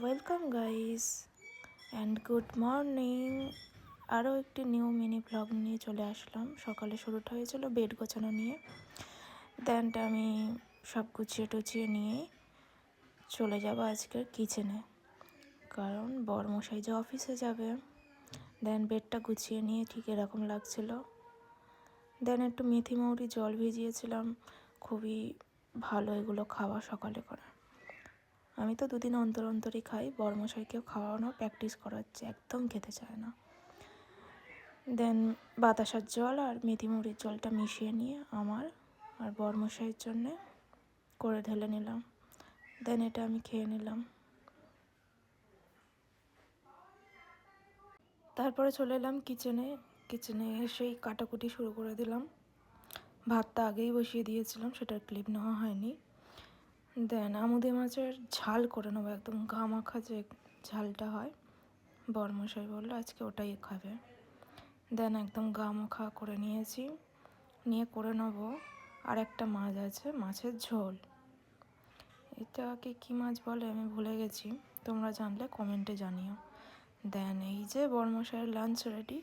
Welcome guys and good morning. আরও একটি new mini blog নিয়ে চলে আসলাম। সকালে শুরুটা হয়েছিল বেড গোছানো নিয়ে। দেনটা আমি সব গুছিয়ে টুছিয়ে নিয়ে চলে যাব আজকের কিচেনে, কারণ বরমশাই যে অফিসে যাবে। দেন বেডটা গুছিয়ে নিয়ে ঠিক এরকম লাগছিল। দেন একটু মেথি মৌরি জল ভিজিয়েছিলাম, খুবই ভালো এগুলো খাওয়া সকালে করে। আমি তো দুদিন অন্তর অন্তরই খাই, বরমশাইকেও খাওয়ানোর প্র্যাকটিস করাচ্ছে, একদম খেতে চায় না। দেন বাতাসার জল আর মেথি মুড়ির জলটা মিশিয়ে নিয়ে আমার আর বরমশাইয়ের জন্যে করে ঢেলে নিলাম। দেন এটা আমি খেয়ে নিলাম। তারপরে চলে এলাম কিচেনে এসেই কাটাকুটি শুরু করে দিলাম। ভাতটা আগেই বসিয়ে দিয়েছিলাম, সেটার ক্লিপ নেওয়া হয়নি। দেন আমুদে মাছের ঝাল করে নেবো, একদম গা মাখা যে ঝালটা হয়, বরমশাই বললো আজকে ওটাই খাবে। দেন একদম গা মাখা করে নিয়েছি, নিয়ে করে নেবো। আর একটা মাছ আছে, মাছের ঝোল। এটাকে কী মাছ বলে আমি ভুলে গেছি, তোমরা জানলে কমেন্টে জানিও। দেন এই যে বরমশাইয়ের লাঞ্চ রেডি,